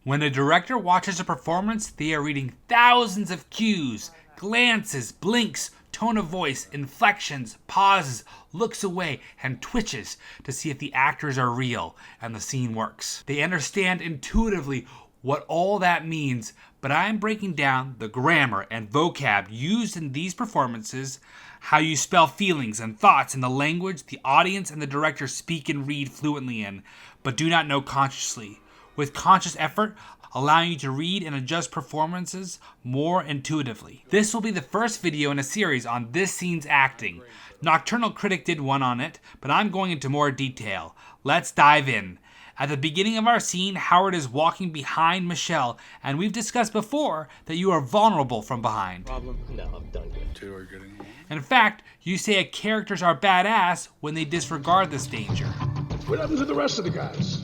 When a director watches a performance, they are reading thousands of cues, glances, blinks, tone of voice, inflections, pauses, looks away, and twitches to see if the actors are real and the scene works. They understand intuitively what all that means, but I am breaking down the grammar and vocab used in these performances, how you spell feelings and thoughts in the language the audience and the director speak and read fluently in, but do not know consciously. With conscious effort, allowing you to read and adjust performances more intuitively. This will be the first video in a series on this scene's acting. Nocturnal Critic did one on it, but I'm going into more detail. Let's dive in. At the beginning of our scene, Howard is walking behind Michelle, and we've discussed before that you are vulnerable from behind. Problem? No, I'm done here. Two are getting along. In fact, you say a characters are badass when they disregard this danger. What happened to the rest of the guys?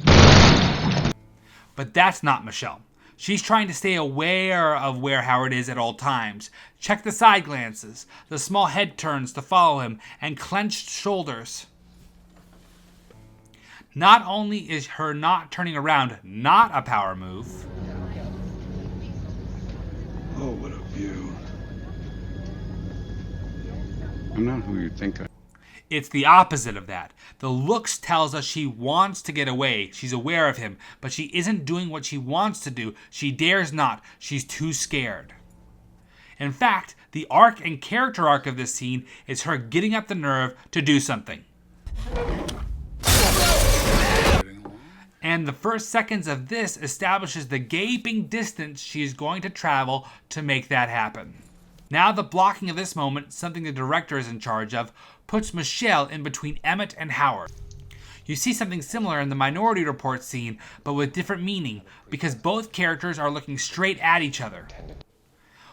But that's not Michelle. She's trying to stay aware of where Howard is at all times. Check the side glances, the small head turns to follow him, and clenched shoulders. Not only is her not turning around not a power move. Oh, what a view. I'm not who you think I am. It's the opposite of that. The looks tells us she wants to get away. She's aware of him, but she isn't doing what she wants to do. She dares not. She's too scared. In fact, the arc and character arc of this scene is her getting up the nerve to do something. And the first seconds of this establishes the gaping distance she is going to travel to make that happen. Now the blocking of this moment, something the director is in charge of, puts Michelle in between Emmett and Howard. You see something similar in the Minority Report scene, but with different meaning, because both characters are looking straight at each other.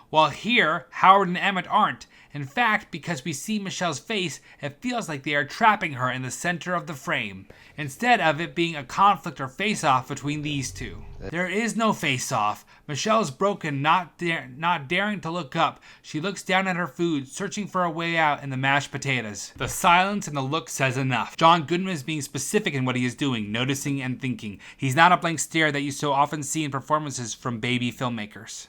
While here, Howard and Emmett aren't. In fact, because we see Michelle's face, it feels like they are trapping her in the center of the frame, instead of it being a conflict or face-off between these two. There is no face-off. Michelle's broken, not daring to look up. She looks down at her food, searching for a way out in the mashed potatoes. The silence and the look says enough. John Goodman is being specific in what he is doing, noticing and thinking. He's not a blank stare that you so often see in performances from baby filmmakers.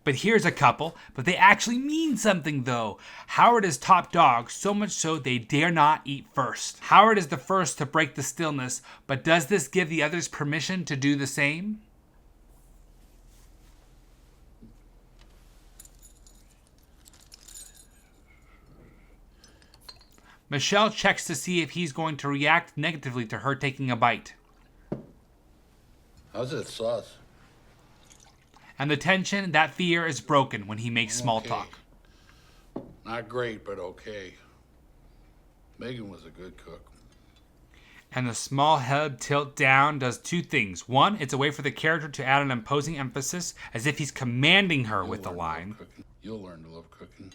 But here's a couple, but they actually mean something though. Howard is top dog, so much so they dare not eat first. Howard is the first to break the stillness, but does this give the others permission to do the same? Michelle checks to see if he's going to react negatively to her taking a bite. How's that sauce? And the tension, that fear is broken when he makes small talk. Not great, but okay. Megan was a good cook. And the small head tilt down does two things. One, it's a way for the character to add an imposing emphasis, as if he's commanding her with the line. You'll learn to love cooking.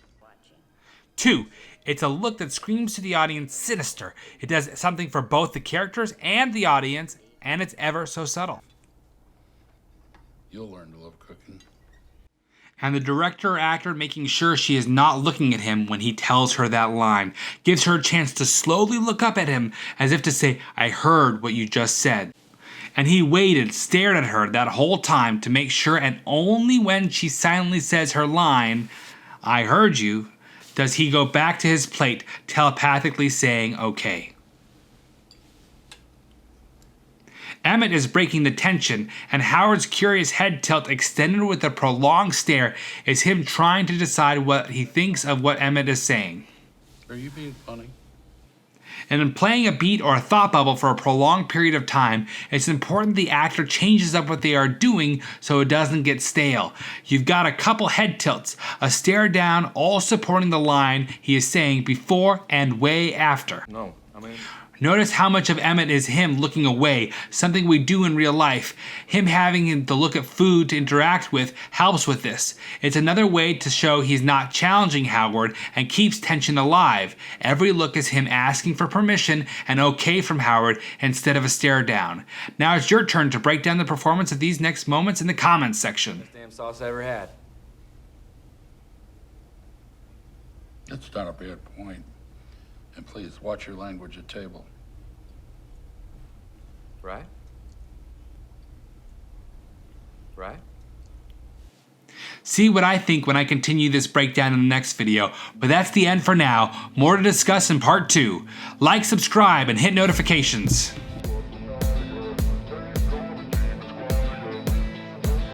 Two, it's a look that screams to the audience sinister. It does something for both the characters and the audience, and it's ever so subtle. You'll learn to love cooking. And the director or actor making sure she is not looking at him when he tells her that line. Gives her a chance to slowly look up at him as if to say, I heard what you just said. And he waited, stared at her that whole time to make sure, and only when she silently says her line, I heard you, does he go back to his plate, telepathically saying, okay. Emmett is breaking the tension, and Howard's curious head tilt extended with a prolonged stare is him trying to decide what he thinks of what Emmett is saying. Are you being funny? And in playing a beat or a thought bubble for a prolonged period of time, it's important the actor changes up what they are doing so it doesn't get stale. You've got a couple head tilts, a stare down, all supporting the line he is saying before and way after. No, Notice how much of Emmett is him looking away, something we do in real life. Him having to look at food to interact with helps with this. It's another way to show he's not challenging Howard and keeps tension alive. Every look is him asking for permission and okay from Howard instead of a stare down. Now it's your turn to break down the performance of these next moments in the comments section. best damn sauce I ever had. That's not a bad point. And please, watch your language at table. Right? right? See what I think when I continue this breakdown in the next video, but that's the end for now. More to discuss in part 2. Like, subscribe, and hit notifications.